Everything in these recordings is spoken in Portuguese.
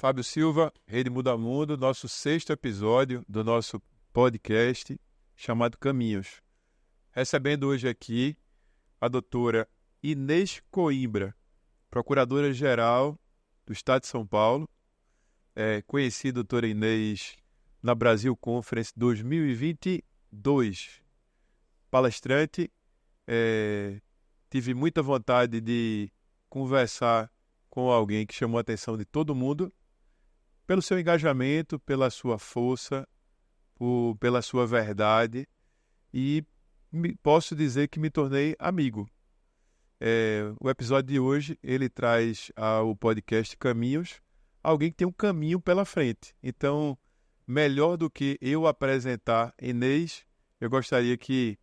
Fábio Silva, Rede Muda Mundo, nosso 6º episódio do nosso podcast chamado Caminhos. Recebendo hoje aqui a doutora Inês Coimbra, procuradora-geral do Estado de São Paulo. Conheci a doutora Inês na Brasil Conference 2022. Palestrante, tive muita vontade de conversar com alguém que chamou a atenção de todo mundo pelo seu engajamento, pela sua força, pela sua verdade, e posso dizer que me tornei amigo. O episódio de hoje, ele traz ao podcast Caminhos, alguém que tem um caminho pela frente. Então, melhor do que eu apresentar Inês, eu gostaria que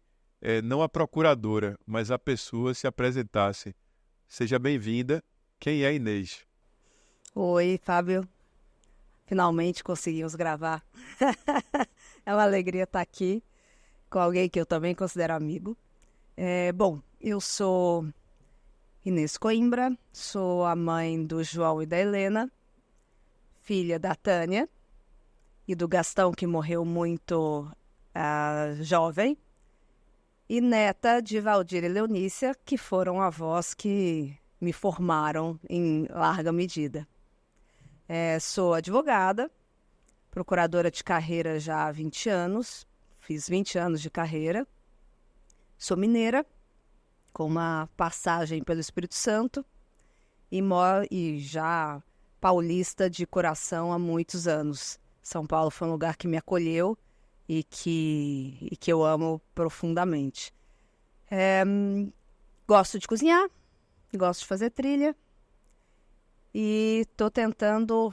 não a procuradora, mas a pessoa se apresentasse. Seja bem-vinda. Quem é Inês? Oi, Fábio. Finalmente conseguimos gravar. É uma alegria estar aqui com alguém que eu também considero amigo. Bom, eu sou Inês Coimbra, sou a mãe do João e da Helena, filha da Tânia e do Gastão, que morreu muito jovem, e neta de Valdir e Leonícia, que foram avós que me formaram em larga medida. Sou advogada, procuradora de carreira já há 20 anos, fiz 20 anos de carreira. Sou mineira, com uma passagem pelo Espírito Santo, e já paulista de coração há muitos anos. São Paulo foi um lugar que me acolheu e que eu amo profundamente. Gosto de cozinhar. Gosto de fazer trilha e estou tentando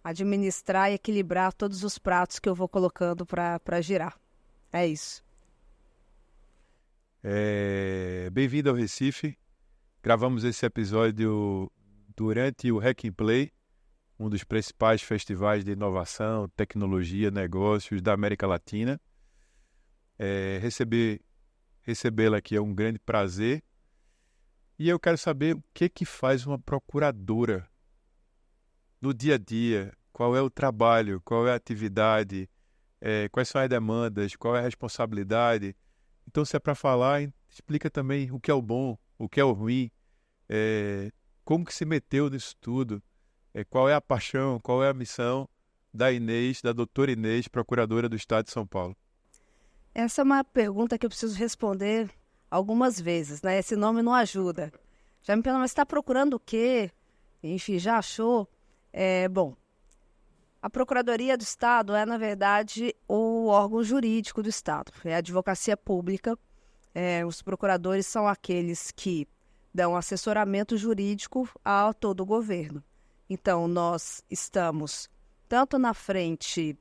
administrar e equilibrar todos os pratos que eu vou colocando para girar. É isso. Bem-vindo ao Recife. Gravamos esse episódio durante o Hack and Play, um dos principais festivais de inovação, tecnologia, negócios da América Latina. Recebê-la aqui é um grande prazer. E eu quero saber o que faz uma procuradora no dia a dia, qual é o trabalho, qual é a atividade, quais são as demandas, qual é a responsabilidade. Então, se é para falar, explica também o que é o bom, o que é o ruim, como que se meteu nisso tudo, qual é a paixão, qual é a missão da Inês, da doutora Inês, procuradora do Estado de São Paulo. Essa é uma pergunta que eu preciso responder algumas vezes, né? Esse nome não ajuda. Já me perguntam, mas está procurando o quê? Enfim, já achou? Bom, a Procuradoria do Estado é, na verdade, o órgão jurídico do Estado. É a advocacia pública. Os procuradores são aqueles que dão assessoramento jurídico a todo o governo. Então, nós estamos tanto na frente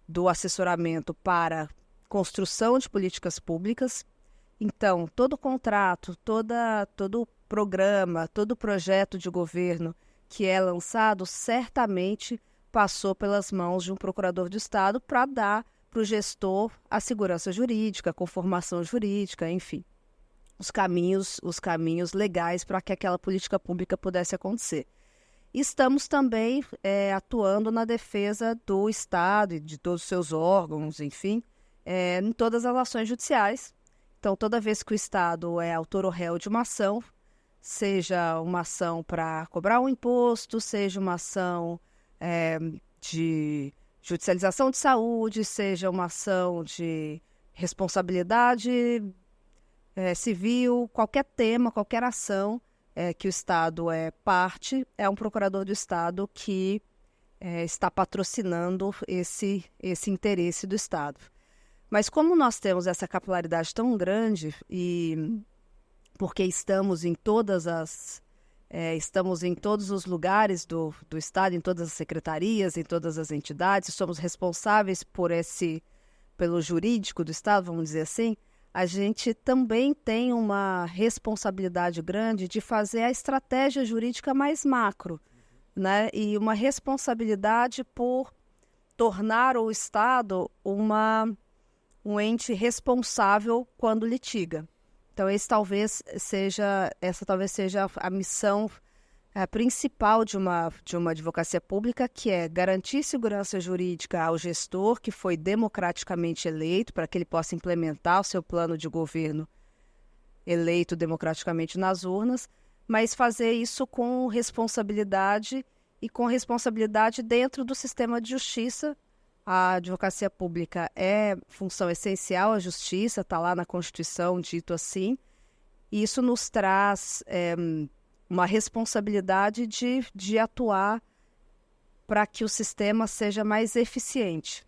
do assessoramento para construção de políticas públicas. Então, todo contrato, todo programa, todo projeto de governo que é lançado, certamente passou pelas mãos de um procurador do Estado para dar para o gestor a segurança jurídica, a conformação jurídica, enfim, os caminhos legais para que aquela política pública pudesse acontecer. Estamos também atuando na defesa do Estado e de todos os seus órgãos, enfim, em todas as ações judiciais. Então, toda vez que o Estado é autor ou réu de uma ação, seja uma ação para cobrar um imposto, seja uma ação de judicialização de saúde, seja uma ação de responsabilidade civil, qualquer tema, qualquer ação que o Estado é parte, é um procurador do Estado que está patrocinando esse interesse do Estado. Mas como nós temos essa capilaridade tão grande e porque estamos em todos os lugares do Estado, em todas as secretarias, em todas as entidades, somos responsáveis pelo jurídico do Estado, vamos dizer assim, a gente também tem uma responsabilidade grande de fazer a estratégia jurídica mais macro, né? E uma responsabilidade por tornar o Estado um ente responsável quando litiga. Então, essa talvez seja a missão principal de uma advocacia pública, que é garantir segurança jurídica ao gestor que foi democraticamente eleito para que ele possa implementar o seu plano de governo eleito democraticamente nas urnas, mas fazer isso com responsabilidade e com responsabilidade dentro do sistema de justiça. A advocacia pública é função essencial à justiça, está lá na Constituição dito assim, e isso nos traz uma responsabilidade de atuar para que o sistema seja mais eficiente.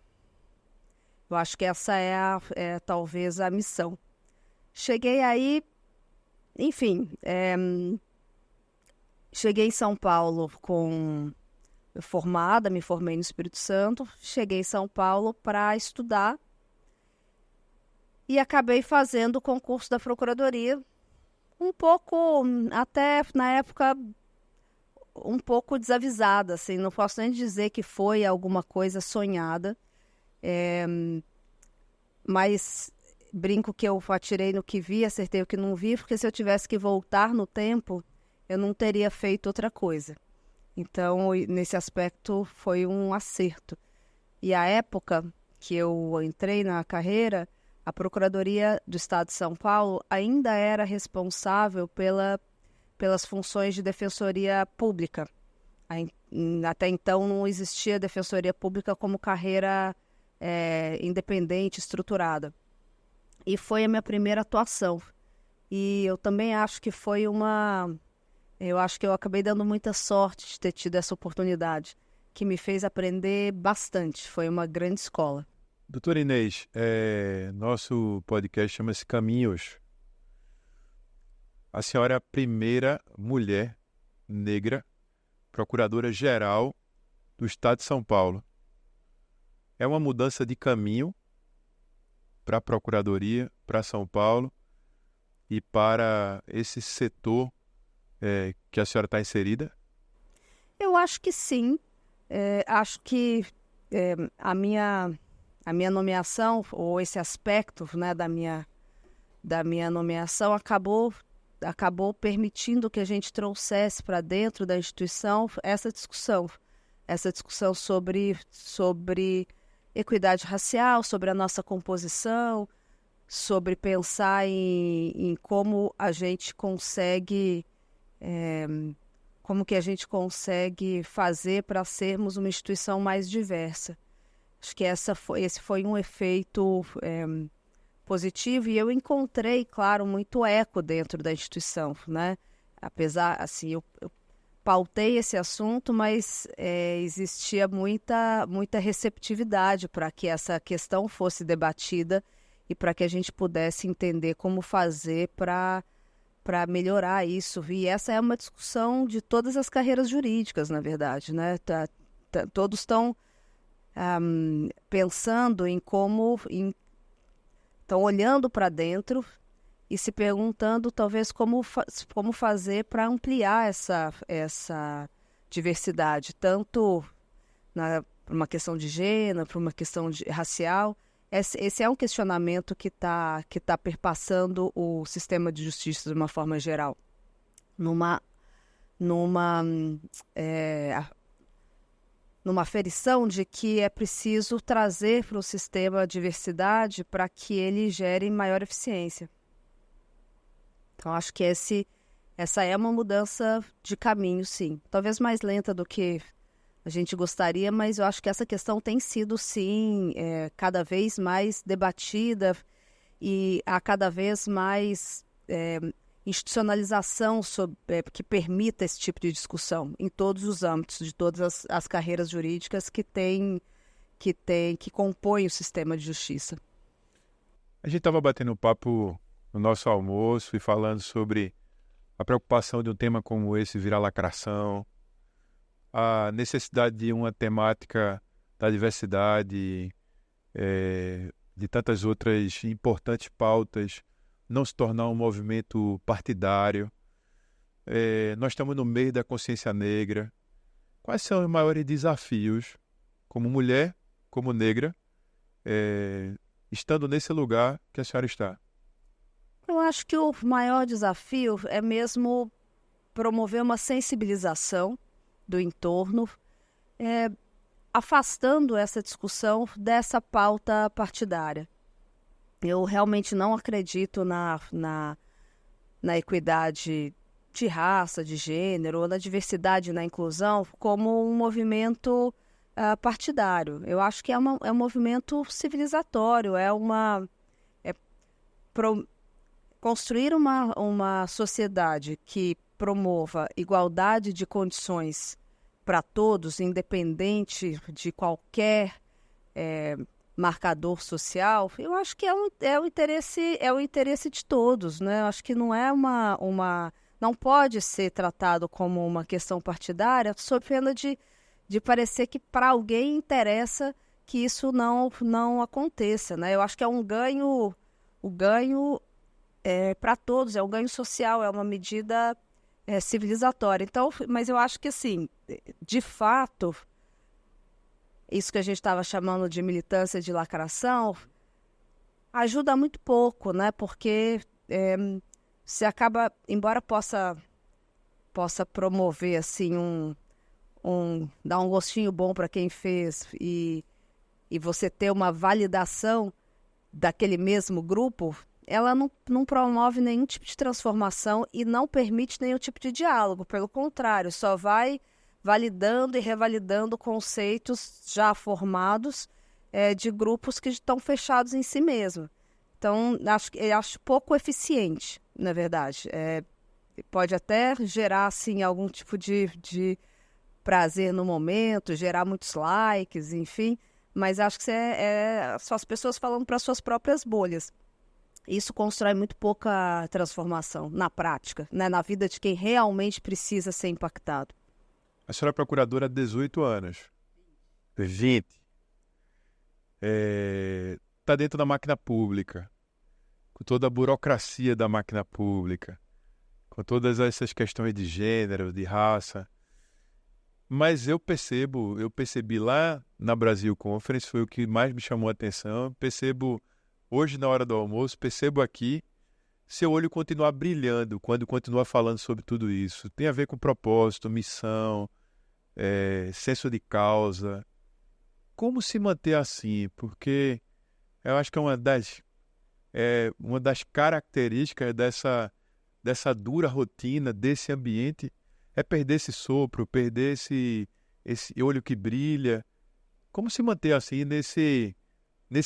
Eu acho que essa é talvez a missão. Cheguei aí, enfim, cheguei em São Paulo formada, me formei no Espírito Santo, cheguei em São Paulo para estudar e acabei fazendo o concurso da Procuradoria, um pouco, até na época, um pouco desavisada, assim, não posso nem dizer que foi alguma coisa sonhada, mas brinco que eu atirei no que vi, acertei o que não vi, porque se eu tivesse que voltar no tempo, eu não teria feito outra coisa. Então, nesse aspecto, foi um acerto. E a época que eu entrei na carreira, a Procuradoria do Estado de São Paulo ainda era responsável pelas funções de defensoria pública. Até então não existia defensoria pública como carreira independente, estruturada. E foi a minha primeira atuação. E eu também acho que foi eu acho que eu acabei dando muita sorte de ter tido essa oportunidade, que me fez aprender bastante. Foi uma grande escola. Doutora Inês, nosso podcast chama-se Caminhos. A senhora é a primeira mulher negra procuradora-geral do Estado de São Paulo. É uma mudança de caminho para a Procuradoria, para São Paulo e para esse setor que a senhora está inserida? Eu acho que sim. Acho que a minha nomeação, ou esse aspecto, né, da minha nomeação, acabou permitindo que a gente trouxesse para dentro da instituição essa discussão sobre equidade racial, sobre a nossa composição, sobre pensar em como a gente consegue fazer para sermos uma instituição mais diversa. Acho que esse foi um efeito positivo, e eu encontrei, claro, muito eco dentro da instituição, né? Apesar, assim, eu pautei esse assunto, mas existia muita receptividade para que essa questão fosse debatida e para que a gente pudesse entender como fazer para melhorar isso. E essa é uma discussão de todas as carreiras jurídicas, na verdade, né? Todos estão pensando em estão olhando para dentro e se perguntando talvez como fazer para ampliar essa diversidade, tanto por uma questão de gênero, por uma questão racial. Esse é um questionamento que tá perpassando o sistema de justiça de uma forma geral. Numa aferição de que é preciso trazer para o sistema a diversidade para que ele gere maior eficiência. Então, acho que essa é uma mudança de caminho, sim. Talvez mais lenta do que a gente gostaria, mas eu acho que essa questão tem sido, sim, cada vez mais debatida, e há cada vez mais institucionalização que permita esse tipo de discussão em todos os âmbitos, de todas as carreiras jurídicas que compõem o sistema de justiça. A gente estava batendo papo no nosso almoço e falando sobre a preocupação de um tema como esse virar lacração, a necessidade de uma temática da diversidade, de tantas outras importantes pautas, não se tornar um movimento partidário. Nós estamos no meio da consciência negra. Quais são os maiores desafios, como mulher, como negra, estando nesse lugar que a senhora está? Eu acho que o maior desafio é mesmo promover uma sensibilização do entorno, afastando essa discussão dessa pauta partidária. Eu realmente não acredito na equidade de raça, de gênero, ou na diversidade e na inclusão como um movimento partidário. Eu acho que é um movimento civilizatório, construir uma sociedade que promova igualdade de condições para todos, independente de qualquer marcador social. Eu acho que é o interesse de todos, né? Eu acho que não é não pode ser tratado como uma questão partidária, sob pena de parecer que para alguém interessa que isso não aconteça, né? Eu acho que é um ganho, o ganho para todos, é um ganho social, é uma medida civilizatória. Então, mas eu acho que, assim, de fato, isso que a gente estava chamando de militância de lacração ajuda muito pouco, né? Porque você acaba, embora possa promover assim dar um gostinho bom para quem fez e você ter uma validação daquele mesmo grupo, ela não promove nenhum tipo de transformação e não permite nenhum tipo de diálogo. Pelo contrário, só vai validando e revalidando conceitos já formados de grupos que estão fechados em si mesmos. Então, acho pouco eficiente, na verdade. Pode até gerar assim, algum tipo de prazer no momento, gerar muitos likes, enfim, mas acho que são as pessoas falando para suas próprias bolhas. Isso constrói muito pouca transformação na prática, né? Na vida de quem realmente precisa ser impactado. A senhora é procuradora há 18 anos. 20. Está dentro da máquina pública, com toda a burocracia da máquina pública, com todas essas questões de gênero, de raça. Mas eu percebi lá na Brasil Conference, foi o que mais me chamou a atenção. Percebo hoje na hora do almoço, percebo aqui, seu olho continuar brilhando quando continua falando sobre tudo isso. Tem a ver com propósito, missão, senso de causa. Como se manter assim? Porque eu acho que é uma das características dessa dura rotina, desse ambiente, é perder esse sopro, perder esse olho que brilha. Como se manter assim nesse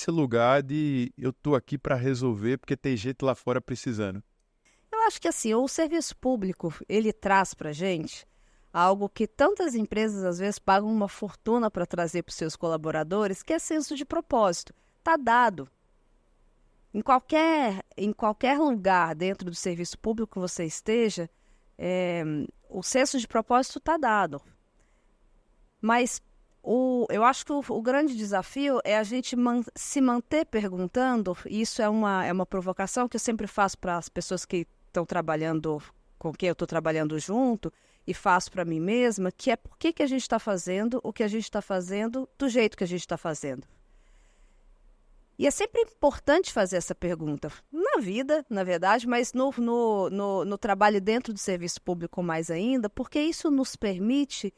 lugar de eu estou aqui para resolver porque tem gente lá fora precisando? Eu acho que assim, o serviço público, ele traz para a gente algo que tantas empresas às vezes pagam uma fortuna para trazer para os seus colaboradores, que é senso de propósito. Está dado. Em qualquer lugar dentro do serviço público que você esteja, o senso de propósito está dado. Mas eu acho que o grande desafio é a gente se manter perguntando, e isso é uma provocação que eu sempre faço para as pessoas que estão trabalhando, com quem eu estou trabalhando junto, e faço para mim mesma, que é por que a gente está fazendo o que a gente está fazendo do jeito que a gente está fazendo. E é sempre importante fazer essa pergunta, na vida, na verdade, mas no trabalho dentro do serviço público mais ainda, porque isso nos permite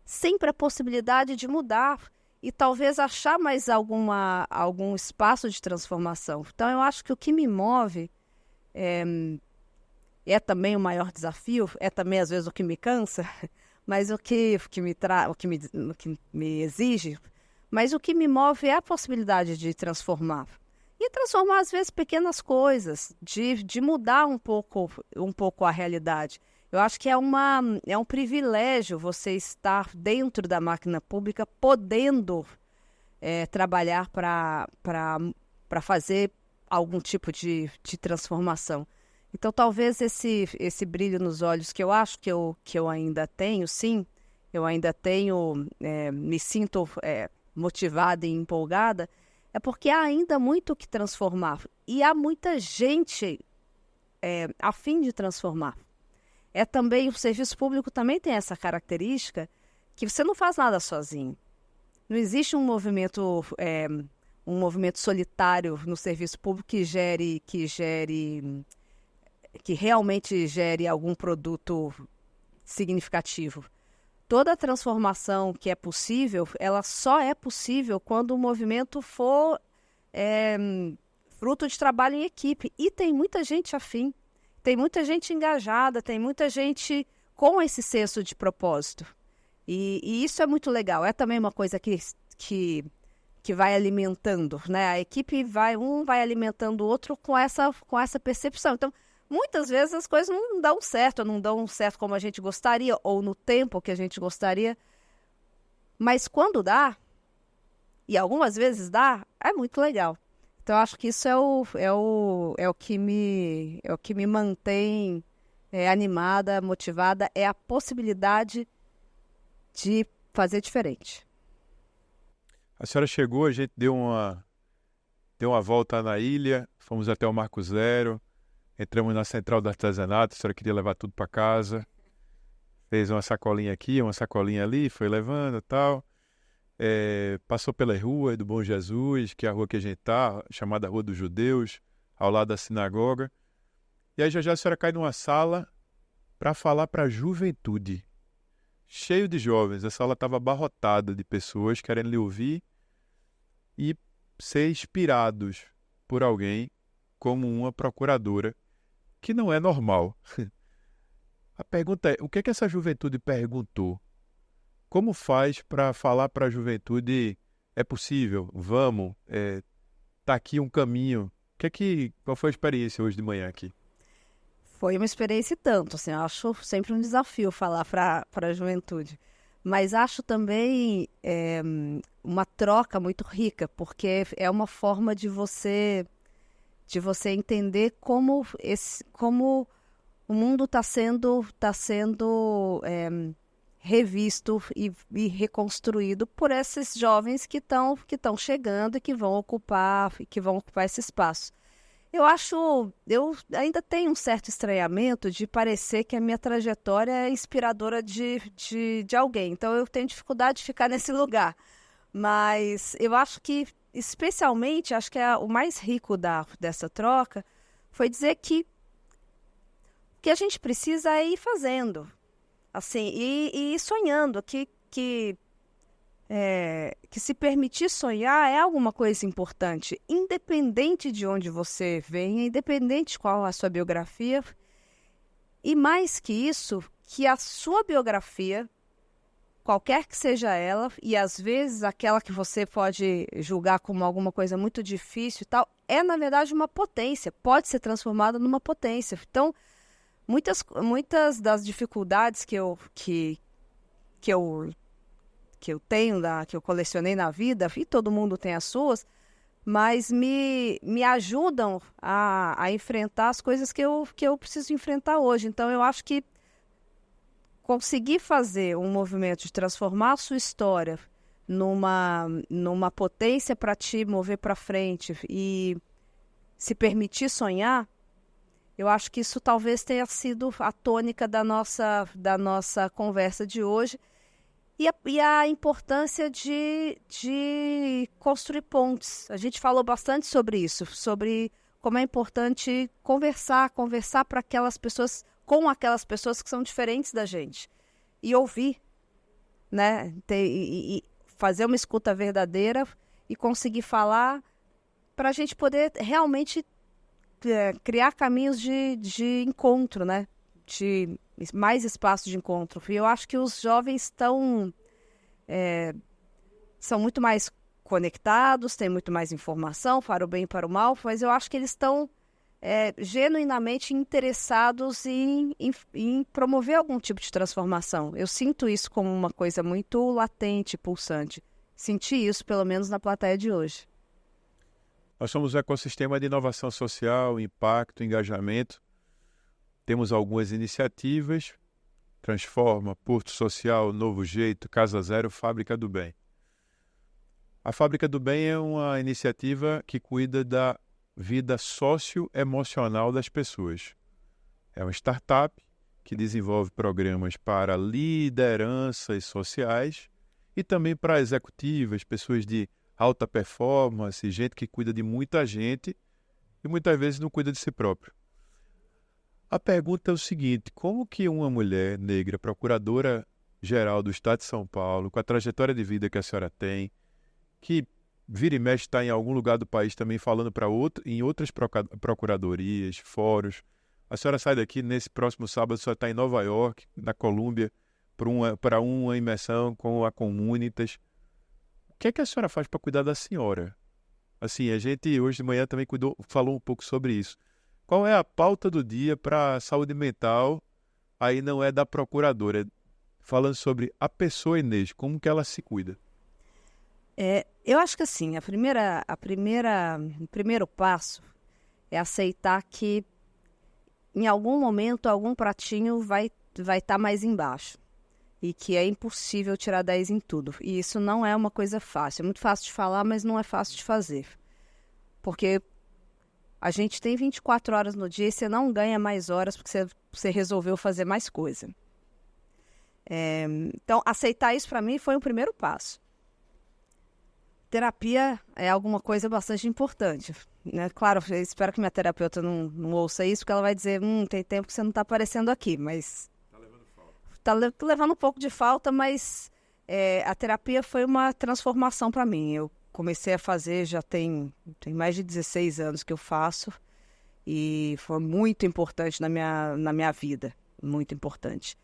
sempre a possibilidade de mudar e talvez achar mais algum espaço de transformação. Então, eu acho que o que me move é também o maior desafio, é também às vezes o que me cansa, mas o que me exige, mas o que me move é a possibilidade de transformar. E transformar, às vezes, pequenas coisas, de mudar um pouco a realidade. Eu acho que é um privilégio você estar dentro da máquina pública, podendo trabalhar para fazer algum tipo de transformação. Então, talvez esse brilho nos olhos que eu acho que eu ainda tenho, sim, eu ainda tenho, me sinto motivada e empolgada, é porque há ainda muito o que transformar. E há muita gente a fim de transformar. O serviço público também tem essa característica que você não faz nada sozinho. Não existe um movimento solitário no serviço público que realmente gere algum produto significativo. Toda transformação que é possível, ela só é possível quando o movimento for fruto de trabalho em equipe. E tem muita gente afim, tem muita gente engajada, tem muita gente com esse senso de propósito. E isso é muito legal. É também uma coisa que vai alimentando, né? A equipe vai alimentando o outro com essa percepção. Então, muitas vezes as coisas não dão certo como a gente gostaria, ou no tempo que a gente gostaria. Mas quando dá, e algumas vezes dá, é muito legal. Então, acho que isso é o que me mantém animada, motivada, é a possibilidade de fazer diferente. A senhora chegou, a gente deu uma volta na ilha, fomos até o Marco Zero, entramos na Central do Artesanato, a senhora queria levar tudo para casa, fez uma sacolinha aqui, uma sacolinha ali, foi levando e tal. Passou pela rua do Bom Jesus, que é a rua que a gente está, chamada Rua dos Judeus, ao lado da sinagoga. E aí já a senhora cai numa sala para falar para a juventude, cheio de jovens. A sala estava abarrotada de pessoas querendo lhe ouvir e ser inspirados por alguém como uma procuradora, que não é normal. A pergunta é, o que essa juventude perguntou? Como faz para falar para a juventude, é possível, vamos, tá aqui um caminho. Qual foi a experiência hoje de manhã aqui? Foi uma experiência e tanto, assim, eu acho sempre um desafio falar para a juventude. Mas acho também uma troca muito rica, porque é uma forma de você entender como o mundo está sendo revisto e reconstruído por esses jovens que estão chegando e que vão ocupar esse espaço. Eu ainda tenho um certo estranhamento de parecer que a minha trajetória é inspiradora de alguém. Então, eu tenho dificuldade de ficar nesse lugar. Mas eu acho que, especialmente, acho que o mais rico dessa troca foi dizer que o que a gente precisa é ir fazendo. Assim, e ir sonhando, que se permitir sonhar é alguma coisa importante, independente de onde você venha, independente de qual a sua biografia, e mais que isso, que a sua biografia, qualquer que seja ela, e às vezes aquela que você pode julgar como alguma coisa muito difícil e tal, é na verdade uma potência, pode ser transformada numa potência. Então, muitas das dificuldades que eu tenho, que eu colecionei na vida, e todo mundo tem as suas, mas me ajudam a enfrentar as coisas que eu preciso enfrentar hoje. Então, eu acho que conseguir fazer um movimento de transformar a sua história numa potência para te mover para frente e se permitir sonhar, eu acho que isso talvez tenha sido a tônica da nossa conversa de hoje. E a importância de construir pontes. A gente falou bastante sobre isso, sobre como é importante conversar para com aquelas pessoas que são diferentes da gente. E ouvir, né? E fazer uma escuta verdadeira e conseguir falar para a gente poder realmente criar caminhos de encontro, né? De mais espaço de encontro. E eu acho que os jovens são muito mais conectados, têm muito mais informação, para o bem e para o mal, mas eu acho que eles estão genuinamente interessados em promover algum tipo de transformação. Eu sinto isso como uma coisa muito latente, pulsante. Senti isso, pelo menos, na plateia de hoje. Nós somos um ecossistema de inovação social, impacto, engajamento. Temos algumas iniciativas, Transforma, Porto Social, Novo Jeito, Casa Zero, Fábrica do Bem. A Fábrica do Bem é uma iniciativa que cuida da vida socioemocional das pessoas. É uma startup que desenvolve programas para lideranças sociais e também para executivas, pessoas de alta performance, gente que cuida de muita gente e muitas vezes não cuida de si próprio. A pergunta é o seguinte: como que uma mulher negra, procuradora-geral do Estado de São Paulo, com a trajetória de vida que a senhora tem, que vira e mexe está em algum lugar do país também falando em outras procuradorias, fóruns. A senhora sai daqui, nesse próximo sábado, a senhora está em Nova York, na Colômbia, para uma imersão com a Comunitas. O que é que a senhora faz para cuidar da senhora? Assim, a gente hoje de manhã também falou um pouco sobre isso. Qual é a pauta do dia para a saúde mental? Aí não é da procuradora, é falando sobre a pessoa Inês, como que ela se cuida. Eu acho que assim, o primeiro passo é aceitar que em algum momento algum pratinho vai estar mais embaixo e que é impossível tirar 10 em tudo. E isso não é uma coisa fácil. É muito fácil de falar, mas não é fácil de fazer. Porque a gente tem 24 horas no dia e você não ganha mais horas porque você resolveu fazer mais coisa. Então, aceitar isso para mim foi o primeiro passo. Terapia é alguma coisa bastante importante, né? Claro, eu espero que minha terapeuta não ouça isso, porque ela vai dizer, tem tempo que você não está aparecendo aqui, mas... Está levando falta. Está levando um pouco de falta, mas a terapia foi uma transformação para mim. Eu comecei a fazer, já tem mais de 16 anos que eu faço, e foi muito importante na minha vida, muito importante.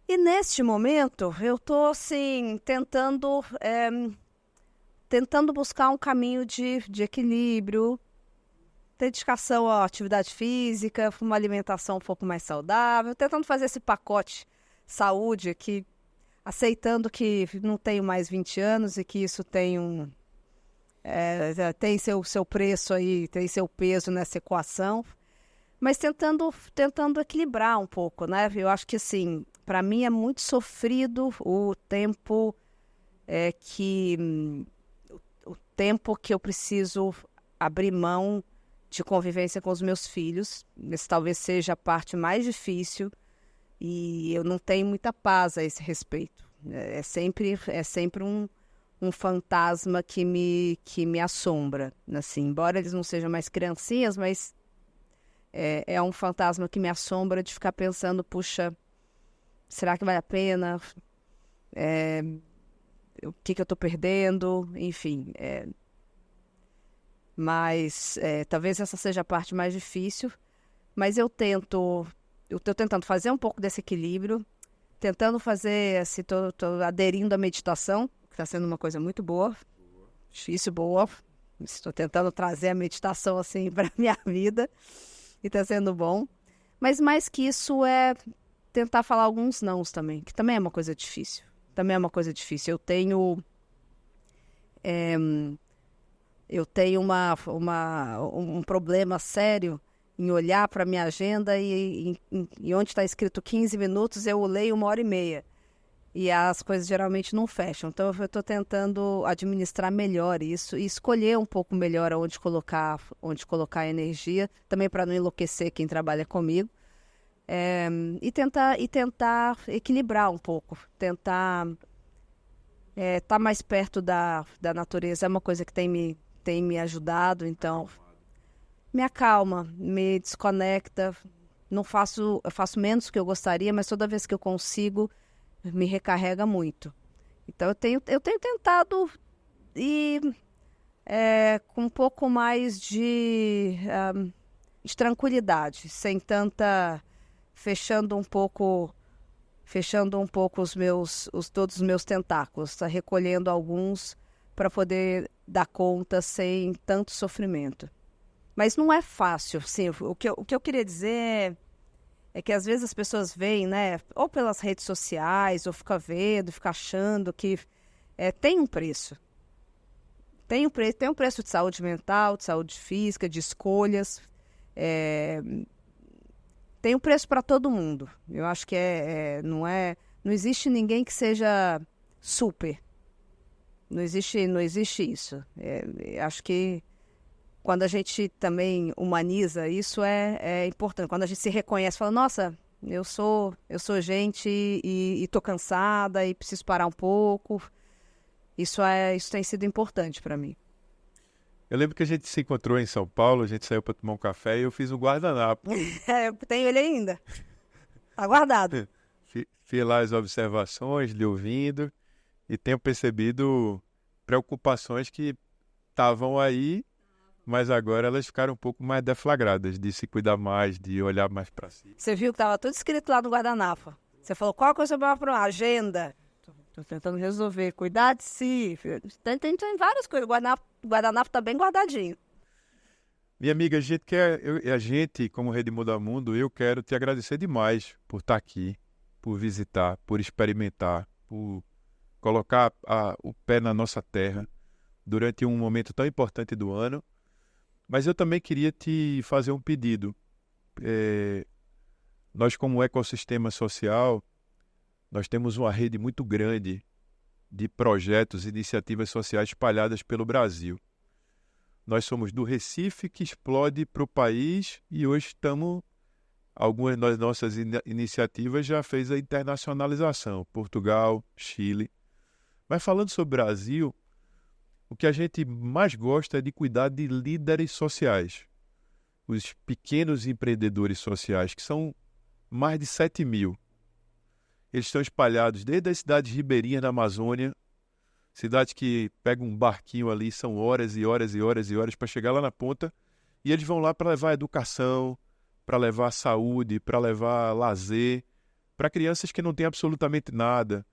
E neste momento, eu estou, assim, tentando buscar um caminho de equilíbrio, dedicação à atividade física, uma alimentação um pouco mais saudável, tentando fazer esse pacote saúde aqui, aceitando que não tenho mais 20 anos e que isso tem tem seu preço aí, tem seu peso nessa equação, mas tentando equilibrar um pouco, né? Eu acho que, assim, para mim é muito sofrido o tempo que eu preciso abrir mão de convivência com os meus filhos. Esse talvez seja a parte mais difícil e eu não tenho muita paz a esse respeito. É sempre um fantasma que me assombra. Assim, embora eles não sejam mais criancinhas, mas é um fantasma que me assombra de ficar pensando, puxa, será que vale a pena? O que eu estou perdendo? Enfim, mas talvez essa seja a parte mais difícil, mas eu estou tentando fazer um pouco desse equilíbrio, tentando fazer, assim, estou aderindo à meditação, que está sendo uma coisa muito boa, difícil, boa. Estou tentando trazer a meditação assim para a minha vida e está sendo bom. Mas mais que isso é tentar falar alguns nãos também, que também é uma coisa difícil. Eu tenho um problema sério em olhar para a minha agenda e onde está escrito 15 minutos, eu leio 1h30. E as coisas geralmente não fecham. Então, eu estou tentando administrar melhor isso e escolher um pouco melhor onde colocar a energia, também para não enlouquecer quem trabalha comigo. E tentar equilibrar um pouco, tentar estar mais perto da natureza. É uma coisa que tem me ajudado, então me acalma, me desconecta. Eu faço menos do que eu gostaria, mas toda vez que eu consigo, me recarrega muito. Então eu tenho tentado ir com um pouco mais de tranquilidade, sem tanta... fechando um pouco todos os meus tentáculos, tá? Recolhendo alguns para poder dar conta sem tanto sofrimento. Mas não é fácil, sim. O que eu queria dizer é que às vezes as pessoas veem, né, ou pelas redes sociais, ou fica achando que tem um preço. Tem um preço de saúde mental, de saúde física, de escolhas. Tem um preço para todo mundo. Eu acho que não existe ninguém que seja super. Não existe isso. Acho que quando a gente também humaniza, isso é importante. Quando a gente se reconhece, fala, nossa, eu sou gente e estou cansada e preciso parar um pouco. Isso tem sido importante para mim. Eu lembro que a gente se encontrou em São Paulo, a gente saiu para tomar um café e eu fiz um guardanapo. Eu tenho ele ainda. Tá guardado. Fiz lá as observações, lhe ouvindo, e tenho percebido preocupações que estavam aí, mas agora elas ficaram um pouco mais deflagradas, de se cuidar mais, de olhar mais para si. Você viu que tava tudo escrito lá no guardanapo. Você falou, qual coisa é para uma agenda? Tô tentando resolver. Cuidar de si. Tem várias coisas. O guardanapo tá bem guardadinho. Minha amiga, a gente, como Rede Muda Mundo, eu quero te agradecer demais por estar aqui, por visitar, por experimentar, por colocar o pé na nossa terra durante um momento tão importante do ano. Mas eu também queria te fazer um pedido. Nós, como ecossistema social, nós temos uma rede muito grande de projetos e iniciativas sociais espalhadas pelo Brasil. Nós somos do Recife, que explode para o país, e hoje algumas das nossas iniciativas já fez a internacionalização, Portugal, Chile. Mas falando sobre o Brasil, o que a gente mais gosta é de cuidar de líderes sociais, os pequenos empreendedores sociais, que são mais de 7.000. Eles estão espalhados desde as cidades ribeirinhas na Amazônia, cidades que pegam um barquinho ali, são horas e horas e horas e horas para chegar lá na ponta, e eles vão lá para levar educação, para levar saúde, para levar lazer, para crianças que não têm absolutamente nada,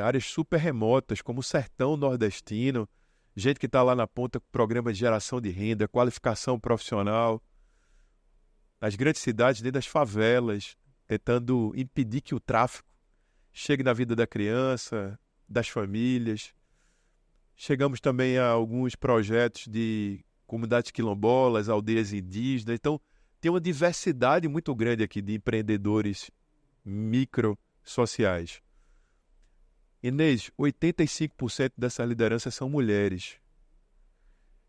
áreas super remotas, como o sertão nordestino, gente que está lá na ponta com programa de geração de renda, qualificação profissional, nas grandes cidades, dentro das favelas, tentando impedir que o tráfico chegue na vida da criança, das famílias. Chegamos também a alguns projetos de comunidades quilombolas, aldeias indígenas. Então, tem uma diversidade muito grande aqui de empreendedores micro-sociais. Inês, 85% dessas lideranças são mulheres.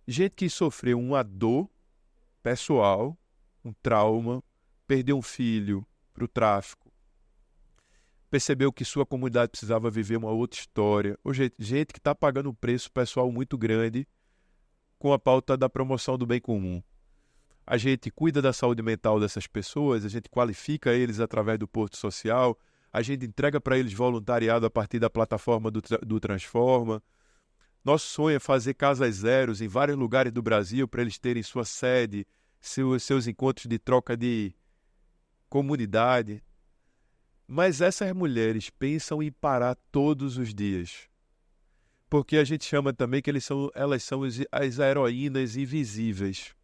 Gente que sofreu uma dor pessoal, um trauma, perdeu um filho para o tráfico, percebeu que sua comunidade precisava viver uma outra história. Ou gente que está pagando um preço pessoal muito grande com a pauta da promoção do bem comum. A gente cuida da saúde mental dessas pessoas, a gente qualifica eles através do Porto Social, a gente entrega para eles voluntariado a partir da plataforma do Transforma. Nosso sonho é fazer casas zeros em vários lugares do Brasil para eles terem sua sede, seus encontros de troca de comunidade. Mas essas mulheres pensam em parar todos os dias. Porque a gente chama também que elas são as heroínas invisíveis.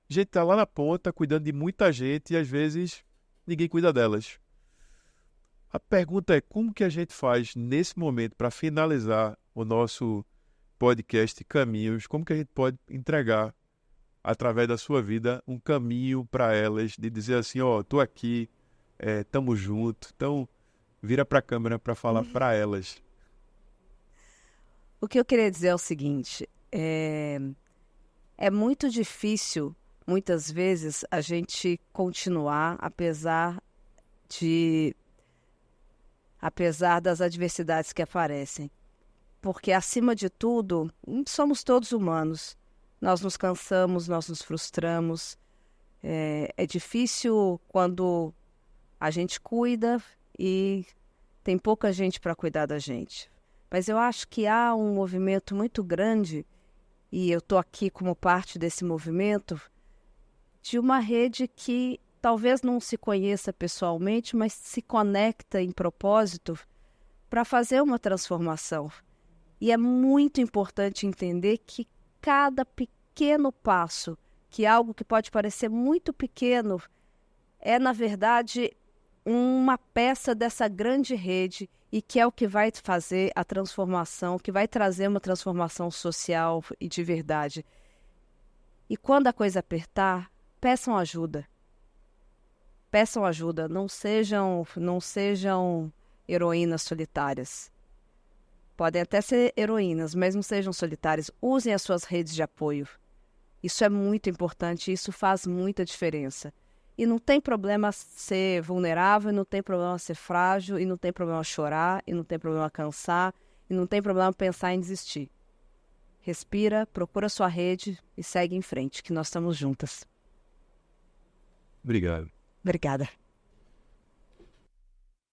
A gente está lá na ponta cuidando de muita gente e às vezes ninguém cuida delas. A pergunta é como que a gente faz nesse momento para finalizar o nosso podcast Caminhos, como que a gente pode entregar através da sua vida um caminho para elas, de dizer assim, tô aqui, tamo junto. Então, vira para a câmera para falar para elas. O que eu queria dizer é o seguinte, é muito difícil, muitas vezes, a gente continuar, apesar das adversidades que aparecem. Porque, acima de tudo, somos todos humanos. Nós nos cansamos, nós nos frustramos. É difícil quando a gente cuida e tem pouca gente para cuidar da gente. Mas eu acho que há um movimento muito grande, e eu estou aqui como parte desse movimento, de uma rede que talvez não se conheça pessoalmente, mas se conecta em propósito para fazer uma transformação. E é muito importante entender que cada pequeno passo, que é algo que pode parecer muito pequeno, é, na verdade, uma peça dessa grande rede e que é o que vai fazer a transformação, que vai trazer uma transformação social e de verdade. E quando a coisa apertar, peçam ajuda. Peçam ajuda, não sejam heroínas solitárias. Podem até ser heroínas, mas não sejam solitárias. Usem as suas redes de apoio. Isso é muito importante, isso faz muita diferença. E não tem problema ser vulnerável, não tem problema ser frágil, e não tem problema chorar, e não tem problema cansar, e não tem problema pensar em desistir. respira, procura sua rede e segue em frente, que nós estamos juntas. Obrigado. Obrigada.